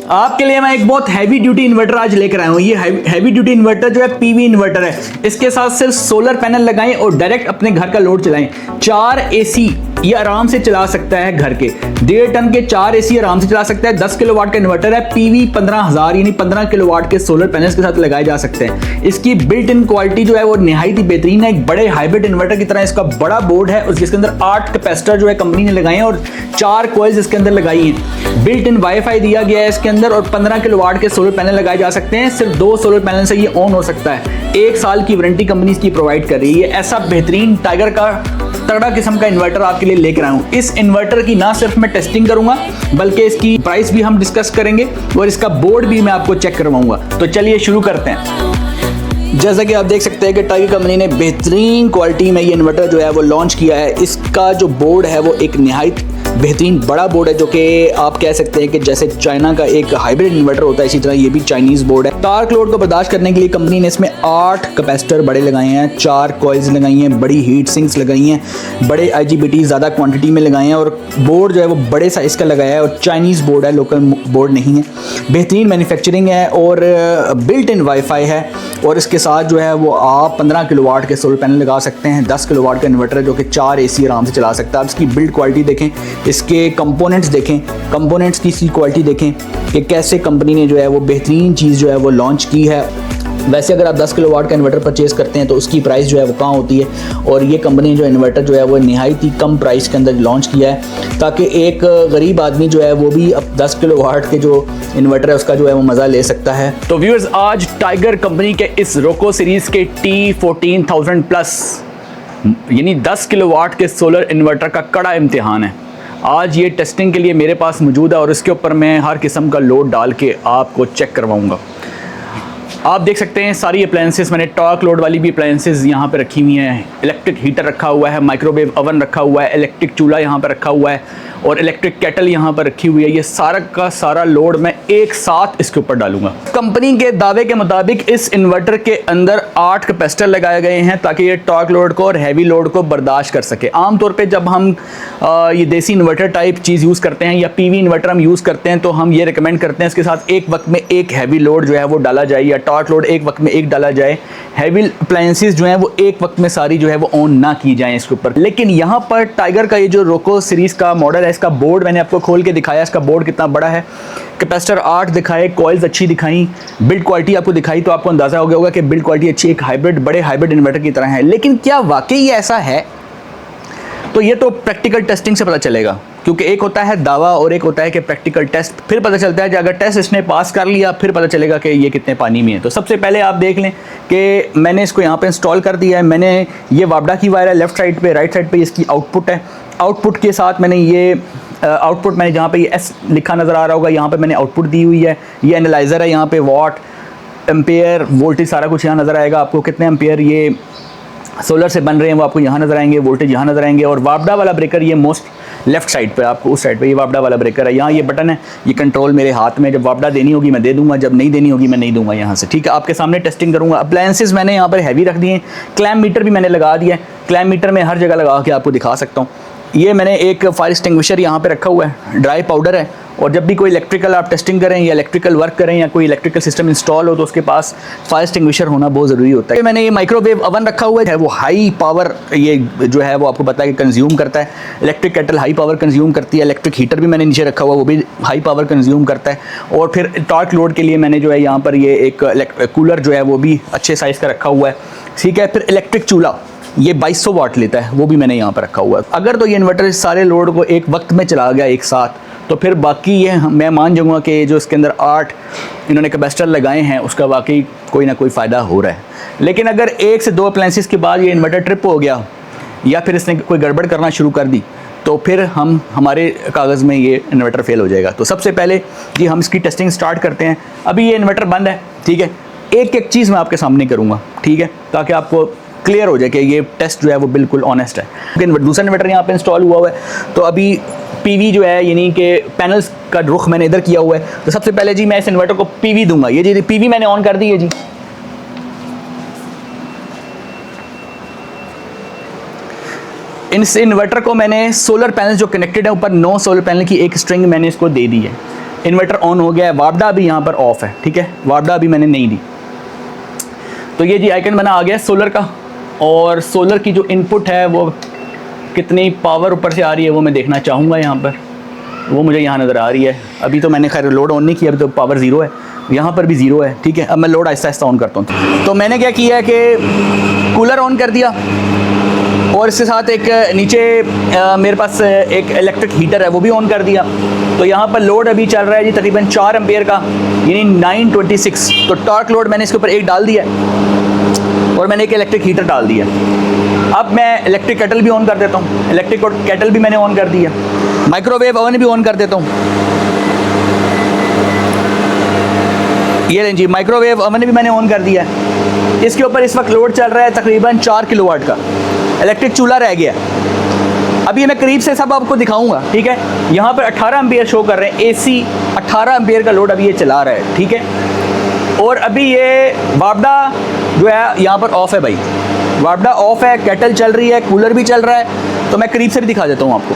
आपके लिए मैं एक बहुत हैवी ड्यूटी इन्वर्टर आज लेकर आया हूँ। ये हैवी ड्यूटी इन्वर्टर जो है पीवी इन्वर्टर है। इसके साथ सिर्फ सोलर पैनल लगाएं और डायरेक्ट अपने घर का लोड चलाएं। 4 एसी ये आराम से चला सकता है घर के। 1.5 टन के 4 एसी आराम से चला सकता है। 10 किलोवाट का इन्वर्टर है। पीवी 15,000 यानी 15 किलोवाट के सोलर पैनल्स के साथ लगाए जा सकते हैं। इसकी बिल्ट इन क्वालिटी जो है वो निहायत ही बेहतरीन है। एक बड़े हाइब्रिड इन्वर्टर की तरह इसका बड़ा बोर्ड है और जिसके अंदर 8 कैपेसिटर जो है कंपनी ने लगाए हैं और 4 कॉइल्स इसके अंदर लगाई हैं। बिल्ट इन वाईफाई दिया गया है इसके अंदर और 15 किलोवाट के सोलर पैनल लगाए जा सकते हैं। सिर्फ 2 सोलर पैनल से ये ऑन हो सकता है। 1 साल की वारंटी कंपनी इसकी प्रोवाइड कर रही है। ऐसा बेहतरीन टाइगर का तगड़ा किस्म का इन्वर्टर आपके लिए लेकर आया हूं। इस इन्वर्टर की ना सिर्फ मैं टेस्टिंग करूंगा बल्कि इसकी प्राइस भी हम डिस्कस करेंगे और इसका बोर्ड भी मैं आपको चेक करवाऊंगा। तो चलिए शुरू करते हैं। जैसा कि आप देख सकते हैं कि टाइगर कंपनी ने बेहतरीन क्वालिटी में ये इन्वर्टर जो है वो लॉन्च किया है। इसका जो बोर्ड है वो एक निहायत बेहतरीन बड़ा बोर्ड है जो कि आप कह सकते हैं कि जैसे चाइना का एक हाइब्रिड इन्वर्टर होता है इसी तरह ये भी चाइनीज़ बोर्ड है। टार्क लोड को बर्दाश्त करने के लिए कंपनी ने इसमें 8 कैपेसिटर बड़े लगाए हैं, 4 कॉइल्स लगाई हैं, बड़ी हीट सिंक्स लगाई हैं, बड़े IGBT ज़्यादा क्वांटिटी में लगाए हैं और बोर्ड जो है वो बड़े साइज़ का लगाया है और चाइनीज़ बोर्ड है, लोकल बोर्ड नहीं है। बेहतरीन मैन्युफैक्चरिंग है और बिल्ट इन वाईफाई है और इसके साथ जो है वो आप 15 किलोवाट के सोलर पैनल लगा सकते हैं। 10 किलोवाट का इन्वर्टर है जो कि 4 AC आराम से चला सकता है। आप इसकी बिल्ड क्वालिटी देखें, इसके कंपोनेंट्स देखें, कंपोनेंट्स की इसकी क्वालिटी देखें कि कैसे कंपनी ने जो है वो बेहतरीन चीज़ जो है वो लॉन्च की है। वैसे अगर आप 10 किलोवाट का इन्वर्टर परचेज करते हैं तो उसकी प्राइस जो है वो कहाँ होती है और ये कंपनी ने जो इन्वर्टर जो है वो निहायत ही कम प्राइस के अंदर लॉन्च किया है ताकि एक गरीब आदमी जो है वो भी अब 10 किलोवाट के जो इन्वर्टर है उसका जो है वो मज़ा ले सकता है। तो व्यूअर्स, आज टाइगर कंपनी के इस रोको सीरीज़ के T14000 प्लस यानी 10 किलोवाट के सोलर इन्वर्टर का कड़ा इम्तिहान है। आज ये टेस्टिंग के लिए मेरे पास मौजूद है और इसके ऊपर मैं हर किस्म का लोड डाल के आपको चेक करवाऊंगा। आप देख सकते हैं सारी अप्लायंसेस मैंने टॉर्क लोड वाली भी अप्लायंसेस यहाँ पे रखी हुई हैं। इलेक्ट्रिक हीटर रखा हुआ है, माइक्रोवेव ओवन रखा हुआ है, इलेक्ट्रिक चूल्हा यहाँ पर रखा हुआ है और इलेक्ट्रिक केटल यहाँ पर रखी हुई है। ये सारा का सारा लोड मैं एक साथ इसके ऊपर डालूंगा। कंपनी के दावे के मुताबिक इस इन्वर्टर के अंदर 8 कैपेसिटर लगाए गए हैं ताकि ये टॉर्क लोड को और हैवी लोड को बर्दाश्त कर सके। आमतौर पे जब हम ये देसी इन्वर्टर टाइप चीज़ यूज़ करते हैं या PV इन्वर्टर हम यूज़ करते हैं तो हम ये रिकमेंड करते हैं इसके साथ एक वक्त में एक हैवी लोड जो है वो डाला जाए या टॉर्क लोड एक वक्त में एक डाला जाए। हैवी अप्लायंसेस जो हैं वो एक वक्त में सारी जो है वो ऑन ना की जाए इसके ऊपर। लेकिन यहाँ पर टाइगर का ये जो रोको सीरीज़ का मॉडल है इसका बोर्ड मैंने आपको खोल के दिखाया। इसका बोर्ड कितना बड़ा है, कैपेसिटर 8 दिखाए, कॉइल्स अच्छी दिखाई, बिल्ड क्वालिटी आपको दिखाई तो आपको अंदाज़ा हो गया होगा कि बिल्ड क्वालिटी अच्छी एक बड़े हाइब्रिड इन्वर्टर की तरह है। लेकिन क्या वाकई ऐसा है? तो ये तो प्रैक्टिकल टेस्टिंग से पता चलेगा, क्योंकि एक होता है दावा और एक होता है कि प्रैक्टिकल टेस्ट। फिर पता चलता है कि अगर टेस्ट इसने पास कर लिया फिर पता चलेगा कि ये कितने पानी में है। तो सबसे पहले आप देख लें कि मैंने इसको यहाँ पे इंस्टॉल कर दिया है। मैंने ये वापडा की वायर है लेफ़्ट साइड पे, राइट साइड पे इसकी आउटपुट है। आउटपुट के साथ मैंने ये आउटपुट मैंने जहाँ पे ये S लिखा नज़र आ रहा होगा यहाँ पे मैंने आउटपुट दी हुई है। ये एनालाइज़र है, यहाँ पे वाट, एम्पेयर, वोल्टेज सारा कुछ यहाँ नज़र आएगा आपको। कितने एम्पेयर ये सोलर से बन रहे हैं वो आपको यहाँ नज़र आएंगे, वोल्टेज यहाँ नज़र आएंगे। और वापडा वाला ब्रेकर ये मोस्ट लेफ्ट साइड पे आपको उस साइड पे ये वापडा वाला ब्रेकर है। यहाँ ये बटन है, ये कंट्रोल मेरे हाथ में। जब वापडा देनी होगी मैं दे दूंगा, जब नहीं देनी होगी मैं नहीं दूंगा यहाँ से। ठीक है, आपके सामने टेस्टिंग करूँगा। अप्लायंसेस मैंने यहाँ पर हैवी रख दिए हैं। क्लैम मीटर भी मैंने लगा दिया है। क्लैम मीटर में हर जगह लगा के आपको दिखा सकता हूँ। ये मैंने एक फायर एक्सटिंग्विशर यहाँ पे रखा हुआ है, ड्राई पाउडर है। और जब भी कोई इलेक्ट्रिकल आप टेस्टिंग करें या इलेक्ट्रिकल वर्क करें या कोई इलेक्ट्रिकल सिस्टम इंस्टॉल हो तो उसके पास फायर एक्सटिंग्विशर होना बहुत ज़रूरी होता है। मैंने ये माइक्रोवेव ओवन रखा हुआ है, वो हाई पावर ये जो है वो आपको पता है कि कंज्यूम करता है। Electric kettle high power consume करती है। इलेक्ट्रिक हीटर भी मैंने नीचे रखा हुआ, वो भी हाई पावर कंज्यूम करता है। और फिर टॉर्क लोड के लिए मैंने जो है यहाँ पर ये एक कूलर जो है वो भी अच्छे साइज़ का रखा हुआ है। ठीक है, फिर इलेक्ट्रिक चूल्हा ये 2200 वाट लेता है, वो भी मैंने यहाँ पर रखा हुआ है। अगर तो ये इन्वर्टर सारे लोड को एक वक्त में चला गया एक साथ तो फिर बाकी ये मैं मान जाऊँगा कि जो इसके अंदर 8 इन्होंने कैपेसिटर लगाए हैं उसका वाकई कोई ना कोई फ़ायदा हो रहा है। लेकिन अगर 1 से 2 अप्लायंसेस के बाद ये इन्वर्टर ट्रिप हो गया या फिर इसने कोई गड़बड़ करना शुरू कर दी तो फिर हमारे कागज़ में ये इन्वर्टर फेल हो जाएगा। तो सबसे पहले जी हम इसकी टेस्टिंग स्टार्ट करते हैं। अभी ये इन्वर्टर बंद है, ठीक है। एक एक चीज़ मैं आपके सामने करूँगा, ठीक है, ताकि आपको क्लियर हो जाए कि ये टेस्ट जो है वो बिल्कुल ऑनेस्ट है। लेकिन दूसरा इन्वर्टर यहाँ पे इंस्टॉल हुआ है तो अभी PV जो है यानी कि पैनल्स का रुख मैंने इधर किया हुआ है। तो सबसे पहले जी मैं इस इन्वर्टर को PV दूंगा। ये जी PV मैंने ऑन कर दी है जी। इस इन्वर्टर को मैंने सोलर पैनल जो कनेक्टेड है ऊपर 9 सोलर पैनल की एक स्ट्रिंग मैंने इसको दे दी है। इन्वर्टर ऑन हो गया है, वापडा अभी यहाँ पर ऑफ है, ठीक है, वापडा अभी मैंने नहीं दी। तो ये जी आइकन बना आ गया सोलर का, और सोलर की जो इनपुट है वो कितनी पावर ऊपर से आ रही है वो मैं देखना चाहूँगा यहाँ पर, वो मुझे यहाँ नज़र आ रही है। अभी तो मैंने खैर लोड ऑन नहीं किया, अभी तो पावर ज़ीरो है, यहाँ पर भी ज़ीरो है, ठीक है। अब मैं लोड आहिस्ता आहिस्ता ऑन करता हूँ। तो मैंने क्या किया है कि कूलर ऑन कर दिया, और इसके साथ एक नीचे मेरे पास एक इलेक्ट्रिक हीटर है वो भी ऑन कर दिया। तो यहाँ पर लोड अभी चल रहा है जी तकरीबन 4 एम्पेयर का, यानी 926। तो टॉर्क लोड मैंने इसके ऊपर एक डाल दिया, और मैंने एक इलेक्ट्रिक हीटर डाल दिया। अब मैं इलेक्ट्रिक केटल भी ऑन कर देता हूँ, इलेक्ट्रिक केटल भी मैंने ऑन कर दिया। माइक्रोवेव ओवन भी ऑन कर देता हूँ, ये लें जी माइक्रोवेव ओवन भी मैंने ऑन कर दिया। इसके ऊपर इस वक्त लोड चल रहा है तकरीबन 4 किलोवाट का। इलेक्ट्रिक चूल्हा रह गया, अभी मैं करीब से सब आपको दिखाऊंगा, ठीक है। यहाँ पर 18 एम्पियर शो कर रहे हैं, एसी 18 एम्पियर का लोड अभी ये चला रहा है, ठीक है। और अभी ये वापडा जो है यहाँ पर ऑफ है भाई, वापडा ऑफ है, केटल चल रही है, कूलर भी चल रहा है। तो मैं करीब से भी दिखा देता हूँ आपको,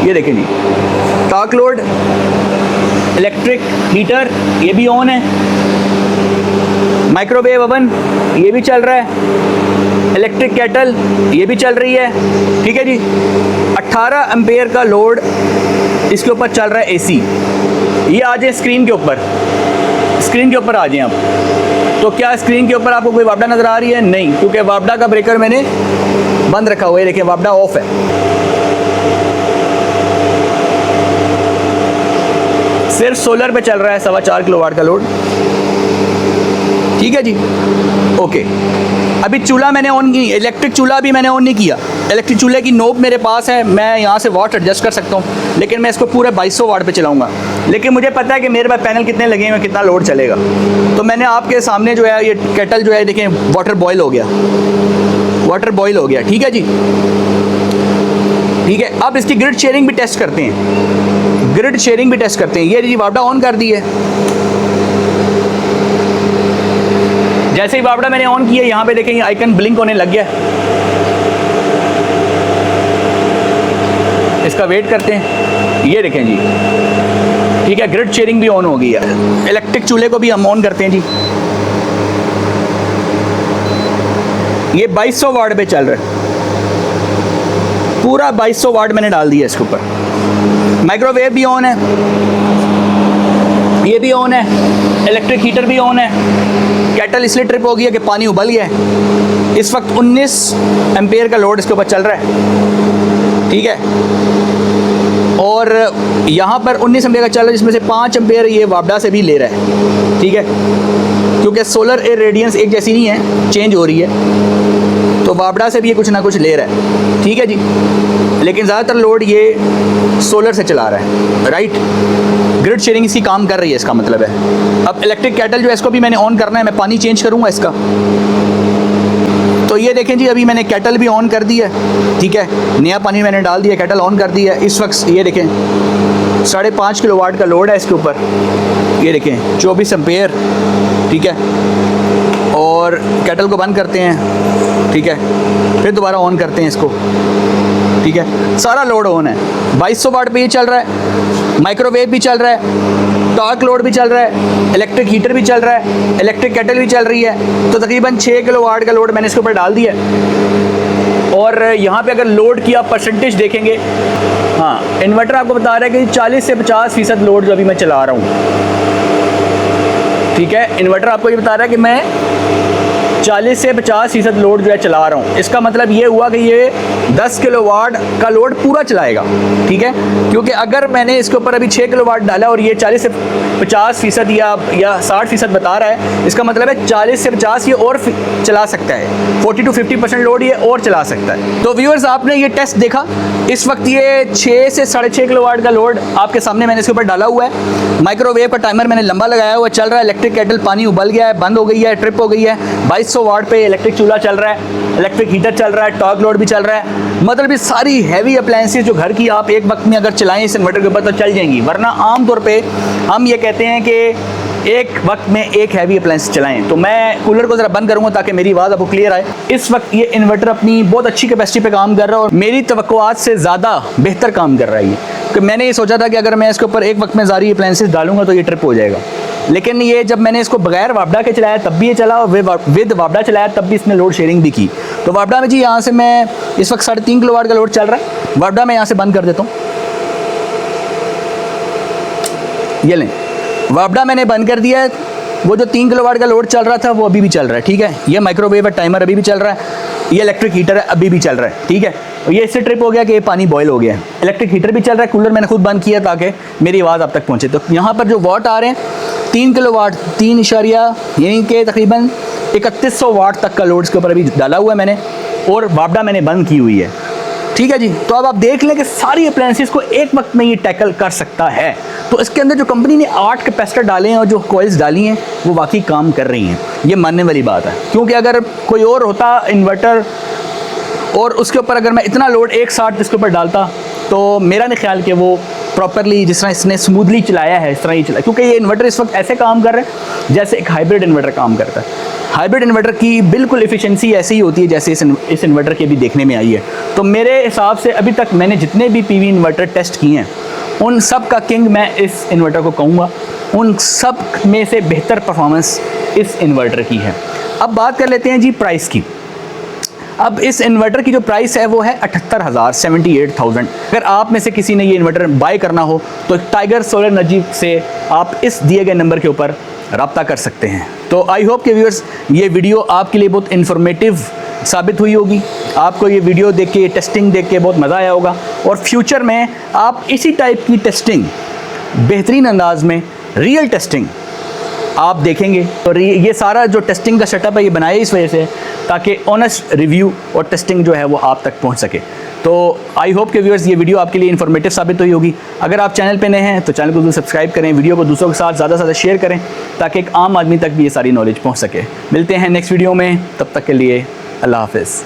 ये देखें जी टॉर्क लोड, इलेक्ट्रिक हीटर ये भी ऑन है, माइक्रोवेव ओवन ये भी चल रहा है, इलेक्ट्रिक केटल ये भी चल रही है, ठीक है जी। 18 एम्पेयर का लोड इसके ऊपर चल रहा है एसी। ये आ जाए स्क्रीन के ऊपर, स्क्रीन के ऊपर आ जाए आप। तो क्या स्क्रीन के ऊपर आपको कोई वापडा नज़र आ रही है? नहीं, क्योंकि वापडा का ब्रेकर मैंने बंद रखा हुआ है, देखिए वापडा ऑफ है। सिर्फ सोलर पे चल रहा है 4.25 किलोवाट का लोड, ठीक है जी, ओके। अभी चूल्हा मैंने ऑन की, इलेक्ट्रिक चूल्हा भी मैंने ऑन नहीं किया। इलेक्ट्रिक चूल्हे की नोब मेरे पास है, मैं यहाँ से वाट एडजस्ट कर सकता हूँ, लेकिन मैं इसको पूरे 2200 वाट पे चलाऊँगा। लेकिन मुझे पता है कि मेरे पास पैनल कितने लगे हुए, कितना लोड चलेगा। तो मैंने आपके सामने जो है ये केटल जो है देखें वाटर बॉयल हो गया, वाटर बॉयल हो गया, ठीक है जी, ठीक है। अब इसकी ग्रिड शेयरिंग भी टेस्ट करते हैं, ग्रिड शेयरिंग भी टेस्ट करते हैं। ये जी वापडा ऑन कर दी है, जैसे ही वापडा मैंने ऑन किया यहाँ पे देखें आइकन ब्लिंक होने लग गया। इसका वेट करते हैं, ये देखें जी, ठीक है, ग्रिड शेयरिंग भी ऑन हो गई है। इलेक्ट्रिक चूल्हे को भी हम ऑन करते हैं जी, ये 2200 वाट पे चल रहा है, पूरा 2200 वाट मैंने डाल दिया इसके ऊपर। माइक्रोवेव भी ऑन है, ये भी ऑन है, इलेक्ट्रिक हीटर भी ऑन है। केटल इसलिए ट्रिप हो गया कि पानी उबल गया है। इस वक्त 19 एम्पेयर का लोड इसके ऊपर चल रहा है, ठीक है। और यहाँ पर 19 एम्पेयर का चल रहा है, जिसमें से 5 एम्पेयर ये वापडा से भी ले रहा है, ठीक है, क्योंकि सोलर एयर रेडियंस एक जैसी नहीं है, चेंज हो रही है। तो वापडा से भी ये कुछ ना कुछ ले रहा है, ठीक है जी। लेकिन ज़्यादातर लोड ये सोलर से चला रहा है, राइट। ग्रिड शेयरिंग इसकी काम कर रही है, इसका मतलब है। अब इलेक्ट्रिक केटल जो है इसको भी मैंने ऑन करना है, मैं पानी चेंज करूँगा इसका। तो ये देखें जी अभी मैंने केटल भी ऑन कर दी है, ठीक है, नया पानी मैंने डाल दिया, केटल ऑन कर दी है। इस वक्त ये देखें 5.5 किलोवाट का लोड है इसके ऊपर, ये देखें 24 एम्पेयर, ठीक है। और केटल को बंद करते हैं, ठीक है, फिर दोबारा ऑन करते हैं इसको, ठीक है। सारा लोड ऑन है, 2200 वाट पे ये चल रहा है। माइक्रोवेव भी चल रहा है, टॉर्क लोड भी चल रहा है, इलेक्ट्रिक हीटर भी चल रहा है, इलेक्ट्रिक केटल भी चल रही है। तो तकरीबन 6 किलोवाट का लोड मैंने इसके ऊपर डाल दिया। और यहाँ पे अगर लोड की आप परसेंटेज देखेंगे, हाँ, इन्वर्टर आपको बता रहा है कि 40 से 50% लोड जो अभी मैं चला रहा हूँ, ठीक है। इन्वर्टर आपको ये बता रहा है कि मैं 40 से 50% लोड जो है चला रहा हूँ। इसका मतलब ये हुआ कि ये 10 किलोवाट का लोड पूरा चलाएगा, ठीक है। क्योंकि अगर मैंने इसके ऊपर अभी 6 किलोवाट डाला और ये 40 से 50% या 60% बता रहा है, इसका मतलब है 40 से 50 ये और चला सकता है, 40 to 50% लोड ये और चला सकता है। तो व्यूअर्स आपने ये टेस्ट देखा, इस वक्त ये 6 से 6.5 किलोवाट का लोड आपके सामने मैंने इसके ऊपर डाला हुआ है। माइक्रोवेव का टाइमर मैंने लंबा लगाया हुआ चल रहा है। इलेक्ट्रिक केटल पानी उबल गया है, बंद हो गई है, ट्रिप हो गई है। 2200 वाट पे इलेक्ट्रिक चूल्हा चल रहा है, इलेक्ट्रिक हीटर चल रहा है, टॉर्क लोड भी चल रहा है। मतलब ये सारी हैवी अप्लायंसेस जो घर की आप एक वक्त में अगर चलाएं इस इन्वर्टर के ऊपर तो चल जाएंगी। वरना आम तौर पे हम ये कहते हैं कि एक वक्त में एक हैवी अप्लायंस चलाएं। तो मैं कूलर को ज़रा बंद करूँगा ताकि मेरी आवाज़ आपको क्लियर आए। इस वक्त ये इन्वर्टर अपनी बहुत अच्छी कैपेसिटी पे काम कर रहा है और मेरी तवक्कुआत से ज़्यादा बेहतर काम कर रहा है ये। कि मैंने ये सोचा था कि अगर मैं इसके ऊपर एक वक्त में सारी अप्लायंसेस डालूंगा तो ये ट्रिप हो जाएगा, लेकिन ये जब मैंने इसको बगैर वापडा के चलाया तब भी ये चला और विद वापडा चलाया तब भी इसने लोड शेयरिंग भी की। तो वापडा में जी यहाँ से मैं इस वक्त 3.5 किलोवाट का लोड चल रहा है। वापडा मैं यहाँ से बंद कर देता हूँ, ये लें वापडा मैंने बंद कर दिया है। वो जो 3 किलोवाट का लोड चल रहा था वो अभी भी चल रहा है, ठीक है। ये माइक्रोवेव है, टाइमर अभी भी चल रहा है, ये इलेक्ट्रिक हीटर है अभी भी चल रहा है, ठीक है। ये इससे ट्रिप हो गया कि ये पानी बॉयल हो गया है। इलेक्ट्रिक हीटर भी चल रहा है, कूलर मैंने खुद बंद किया ताकि मेरी आवाज़ आप तक पहुँचे। तो यहाँ पर जो वाट आ रहे हैं 3 किलोवाट 3 इशारिया यानी कि तकरीबन 3100 वाट तक का लोड इसके ऊपर अभी डाला हुआ है मैंने, और वापडा मैंने बंद की हुई है, ठीक है जी। तो अब आप देख लें कि सारी अप्लायंसेस को एक वक्त में ये टैकल कर सकता है। तो इसके अंदर जो कंपनी ने 8 कैपेसिटर डाले हैं और जो कॉइल्स डाली हैं वो वाकई काम कर रही हैं, ये मानने वाली बात है। क्योंकि अगर कोई और होता इन्वर्टर और उसके ऊपर अगर मैं इतना लोड एक साथ इसके ऊपर डालता तो मेरा नहीं ख्याल कि वो प्रॉपरली जिस तरह इसने स्मूथली चलाया है इस तरह ही चला, क्योंकि ये इन्वर्टर इस वक्त ऐसे काम कर रहे हैं जैसे एक हाइब्रिड इन्वर्टर काम करता है। हाइब्रिड इन्वर्टर की बिल्कुल एफिशिएंसी ऐसी ही होती है जैसे इस इन्वर्टर के भी देखने में आई है। तो मेरे हिसाब से अभी तक मैंने जितने भी पीवी इन्वर्टर टेस्ट किए हैं उन सब का किंग मैं इस इन्वर्टर को कहूँगा। उन सब में से बेहतर परफॉर्मेंस इस इन्वर्टर की है। अब बात कर लेते हैं जी प्राइस की। अब इस इन्वर्टर की जो प्राइस है वो है 78,000 78,000। अगर आप में से किसी ने ये इन्वर्टर बाय करना हो तो टाइगर सोलर एनर्जी से आप इस दिए गए नंबर के ऊपर रब्ता कर सकते हैं। तो आई होप कि व्यूअर्स ये वीडियो आपके लिए बहुत इन्फॉर्मेटिव साबित हुई होगी। आपको ये वीडियो देख के, टेस्टिंग देख के बहुत मज़ा आया होगा और फ्यूचर में आप इसी टाइप की टेस्टिंग बेहतरीन अंदाज में रियल टेस्टिंग आप देखेंगे। और ये सारा जो टेस्टिंग का सेटअप है ये बनाया इस वजह से ताकि ऑनेस्ट रिव्यू और टेस्टिंग जो है वो आप तक पहुंच सके। तो आई होप के व्यूअर्स ये वीडियो आपके लिए इन्फॉर्मेटिव साबित हुई होगी। अगर आप चैनल पे नए हैं तो चैनल को जरूर सब्सक्राइब करें, वीडियो को दूसरों के साथ ज़्यादा से ज़्यादा शेयर करें ताकि एक आम आदमी तक भी ये सारी नॉलेज पहुँच सके। मिलते हैं नेक्स्ट वीडियो में, तब तक के लिए अल्लाह हाफ़िज़।